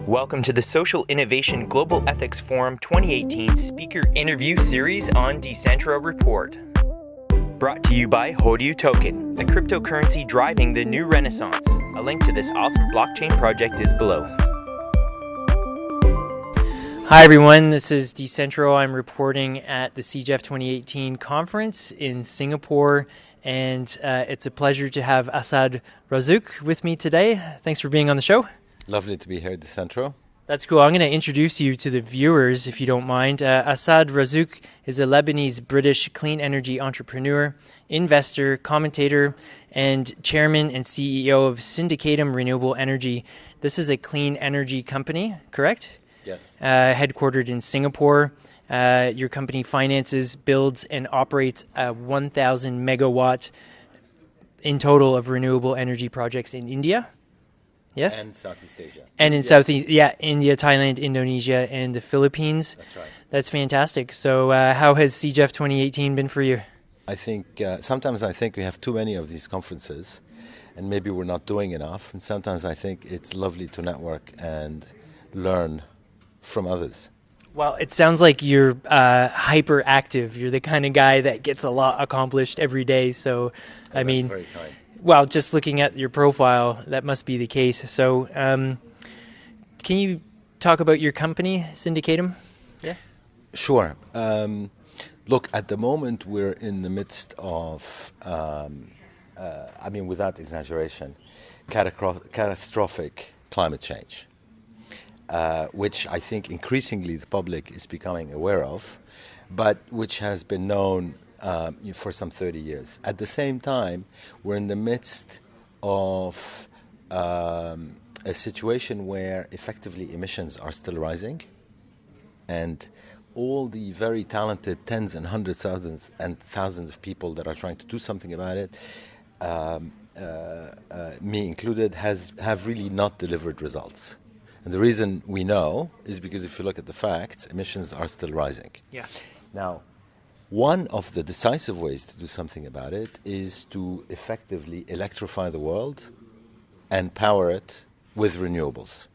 Welcome to the Social Innovation Global Ethics Forum 2018 Speaker Interview Series on Decentro Report. Brought to you by HoryouToken, a cryptocurrency driving the new renaissance. A link to this awesome blockchain project is below. Hi everyone, this is Decentro. I'm reporting at the CGF 2018 conference in Singapore, and it's a pleasure to have Assaad Razzouk with me today. Thanks for being on the show. Lovely to be here at Decentro. That's cool. I'm going to introduce you to the viewers, if you don't mind. Assaad Razzouk is a Lebanese-British clean energy entrepreneur, investor, commentator, and chairman and CEO of Sindicatum Renewable Energy. This is a clean energy company, correct? Yes. Headquartered in Singapore. Your company finances, builds, and operates 1,000 megawatt in total of renewable energy projects in India. Yes? And Southeast Asia. And in Southeast, India, Thailand, Indonesia, and the Philippines. That's right. That's fantastic. So how has CGF 2018 been for you? I think sometimes I think we have too many of these conferences and maybe we're not doing enough. And sometimes I think it's lovely to network and learn from others. Well, it sounds like you're hyperactive. You're the kind of guy that gets a lot accomplished every day. So, I mean, very kind. Well, just looking at your profile, that must be the case. So, can you talk about your company, Sindicatum? Yeah. Sure. Look, at the moment we're in the midst of, without exaggeration, catastrophic climate change, which I think increasingly the public is becoming aware of, but which has been known for some 30 years. At the same time, we're in the midst of a situation where effectively emissions are still rising, and all the very talented tens and hundreds and thousands of people that are trying to do something about it, me included, have really not delivered results. And the reason we know is because if you look at the facts, emissions are still rising. Yeah. Now, one of the decisive ways to do something about it is to effectively electrify the world and power it with renewables.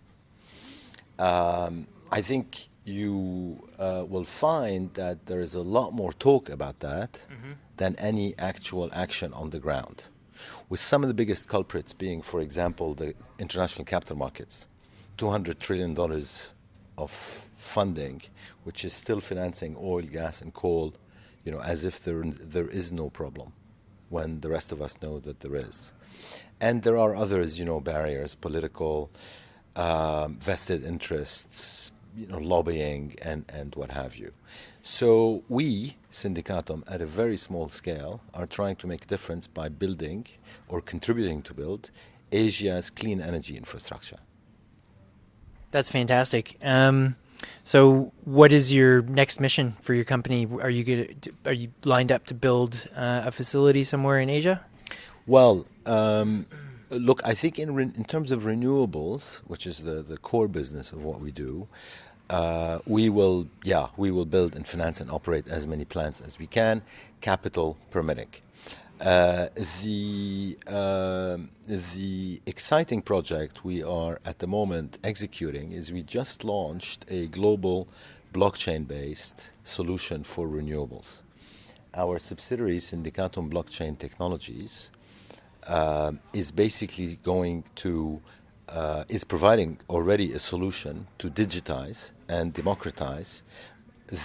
I think you will find that there is a lot more talk about that than any actual action on the ground, with some of the biggest culprits being, for example, the international capital markets. $200 trillion of funding, which is still financing oil, gas, and coal, as if there is no problem, when the rest of us know that there is. And there are others, barriers, political, vested interests, lobbying, and what have you. So we, Sindicatum, at a very small scale, are trying to make a difference by building or contributing to build Asia's clean energy infrastructure. That's fantastic. So what is your next mission for your company? Are you lined up to build a facility somewhere in Asia? Well, look, I think in terms of renewables, which is the core business of what we do, we will build and finance and operate as many plants as we can, capital permitting. The exciting project we are at the moment executing is we just launched a global blockchain-based solution for renewables. Our subsidiary, Sindicatum Blockchain Technologies, is basically is providing already a solution to digitize and democratize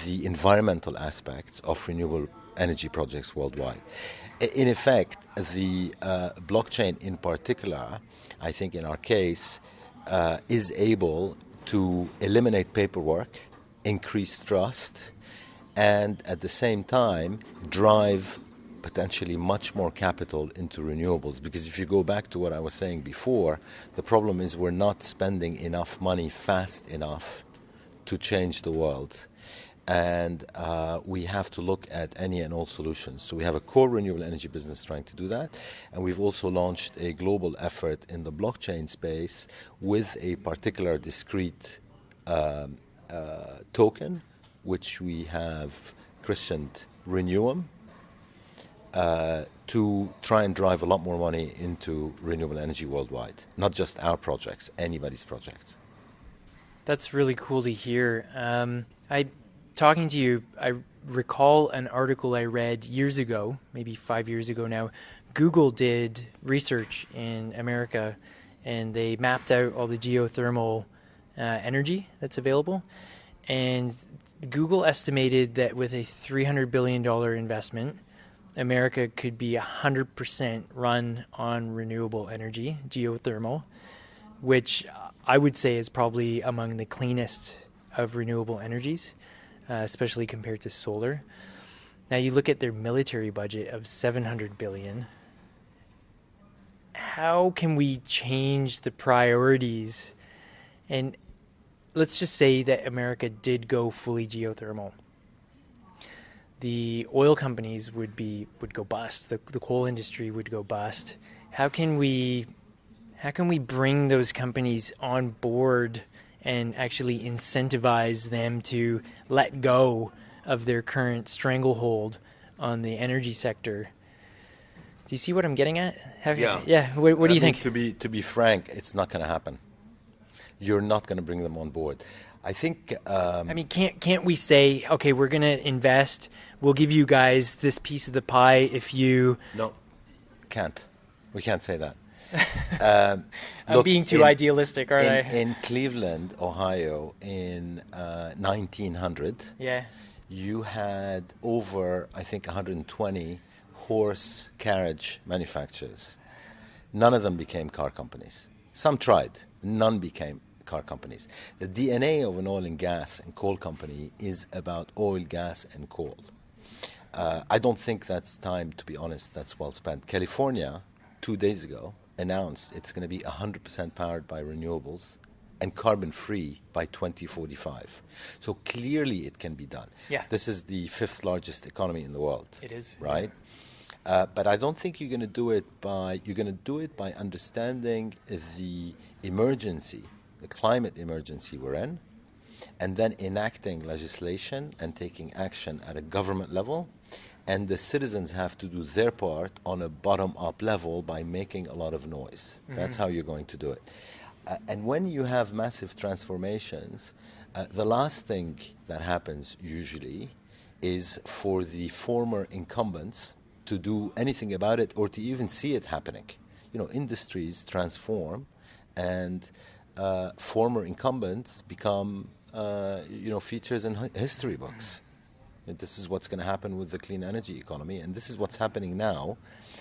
the environmental aspects of renewable energy projects worldwide. In effect, the blockchain in particular, I think in our case, is able to eliminate paperwork, increase trust, and at the same time drive potentially much more capital into renewables. Because if you go back to what I was saying before, the problem is we're not spending enough money fast enough to change the world. And we have to look at any and all solutions. So we have a core renewable energy business trying to do that. And we've also launched a global effort in the blockchain space with a particular discrete token, which we have christened Renewum, to try and drive a lot more money into renewable energy worldwide. Not just our projects, anybody's projects. That's really cool to hear. Talking to you, I recall an article I read years ago, maybe 5 years ago now. Google did research in America, and they mapped out all the geothermal energy that's available. And Google estimated that with a $300 billion investment, America could be 100% run on renewable energy, geothermal, which I would say is probably among the cleanest of renewable energies, especially compared to solar. Now you look at their military budget of $700 billion. How can we change the priorities? And let's just say that America did go fully geothermal. The oil companies would go bust. The coal industry would go bust. How can we bring those companies on board and actually incentivize them to let go of their current stranglehold on the energy sector? Do you see what I'm getting at? Yeah. What do you think? To be frank, it's not going to happen. You're not going to bring them on board. I think. Can't we say, okay, we're going to invest. We'll give you guys this piece of the pie if you. No, can't. We can't say that. I'm being too idealistic, aren't I? In Cleveland, Ohio, in 1900, you had over, I think, 120 horse carriage manufacturers. None of them became car companies. Some tried. None became car companies. The DNA of an oil and gas and coal company is about oil, gas, and coal. I don't think that's time, to be honest, that's well spent. California, 2 days ago, announced it's going to be 100% powered by renewables and carbon-free by 2045. So clearly it can be done. Yeah. This is the 5th largest economy in the world. It is. Right? But I don't think you're going to do it by understanding the emergency, the climate emergency we're in, and then enacting legislation and taking action at a government level. And the citizens have to do their part on a bottom-up level by making a lot of noise. Mm-hmm. That's how you're going to do it. And when you have massive transformations, the last thing that happens usually is for the former incumbents to do anything about it or to even see it happening. Industries transform, and former incumbents become, features in history books. And this is what's going to happen with the clean energy economy, and this is what's happening now.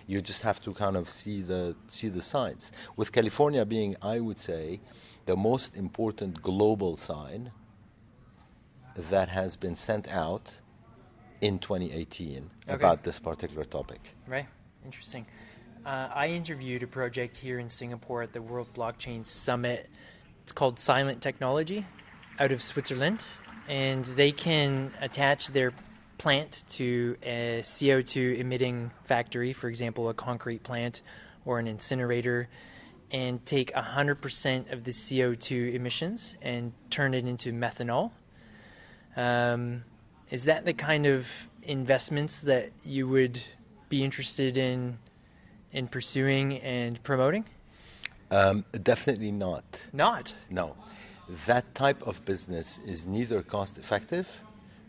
You just have to kind of see the signs. With California being, I would say, the most important global sign that has been sent out in 2018 about this particular topic. Right. Interesting. I interviewed a project here in Singapore at the World Blockchain Summit. It's called Silent Technology, out of Switzerland. And they can attach their plant to a CO2 emitting factory, for example, a concrete plant or an incinerator, and take 100% of the CO2 emissions and turn it into methanol. Is that the kind of investments that you would be interested in pursuing and promoting? Definitely not. Not? No. That type of business is neither cost effective,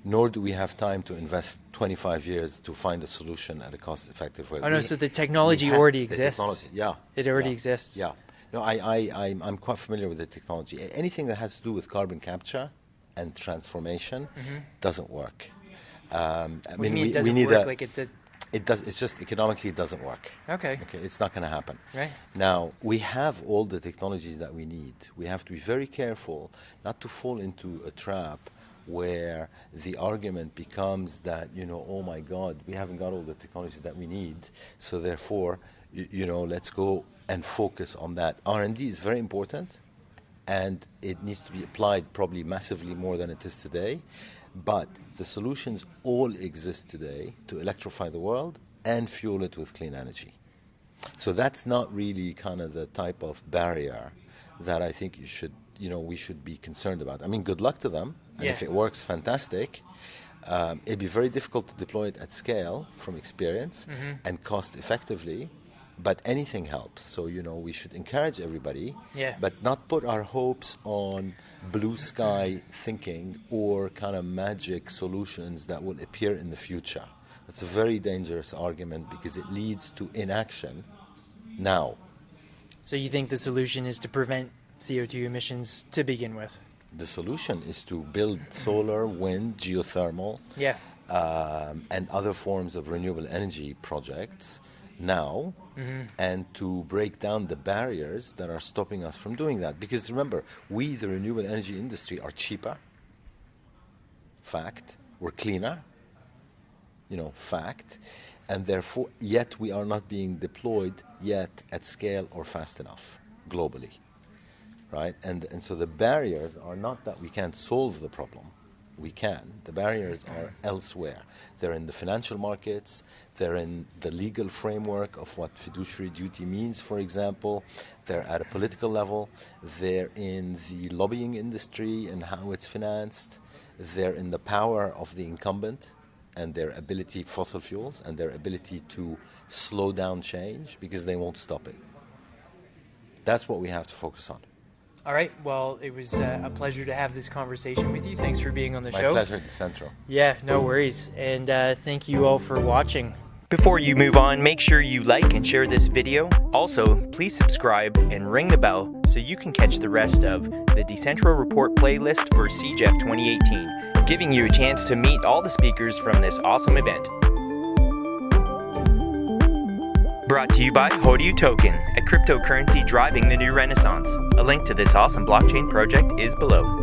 nor do we have time to invest 25 years to find a solution at a cost effective way. So the technology already exists. It already exists. Yeah. No, I'm quite familiar with the technology. Anything that has to do with carbon capture and transformation doesn't work. We need work. It does. It's just economically it doesn't work. Okay. It's not going to happen. Right. Now we have all the technologies that we need. We have to be very careful not to fall into a trap where the argument becomes that oh my God, we haven't got all the technologies that we need, so therefore let's go and focus on that. R&D is very important, and it needs to be applied probably massively more than it is today. But the solutions all exist today to electrify the world and fuel it with clean energy. So that's not really kind of the type of barrier that I think we should be concerned about. I mean, good luck to them. And if it works, fantastic. It'd be very difficult to deploy it at scale from experience and cost effectively. but anything helps. So, we should encourage everybody, Yeah. but not put our hopes on blue sky thinking or kind of magic solutions that will appear in the future. That's a very dangerous argument because it leads to inaction now. So you think the solution is to prevent CO2 emissions to begin with? The solution is to build solar, wind, geothermal, Yeah. and other forms of renewable energy projects now, and to break down the barriers that are stopping us from doing that. Because remember, we, the renewable energy industry, are cheaper. Fact. We're cleaner. Fact. And therefore, yet we are not being deployed yet at scale or fast enough globally. Right? And so the barriers are not that we can't solve the problem. We can. The barriers are elsewhere. They're in the financial markets. They're in the legal framework of what fiduciary duty means, for example. They're at a political level. They're in the lobbying industry and how it's financed. They're in the power of the incumbent and their ability, fossil fuels, and their ability to slow down change because they won't stop it. That's what we have to focus on. All right. Well, it was a pleasure to have this conversation with you. Thanks for being on the My show. pleasure, DeCentro. Yeah, no worries. And thank you all for watching. Before you move on, make sure you like and share this video. Also, please subscribe and ring the bell so you can catch the rest of the Decentro Report playlist for CGEF 2018, giving you a chance to meet all the speakers from this awesome event. Brought to you by HoryouToken, a cryptocurrency driving the new renaissance. A link to this awesome blockchain project is below.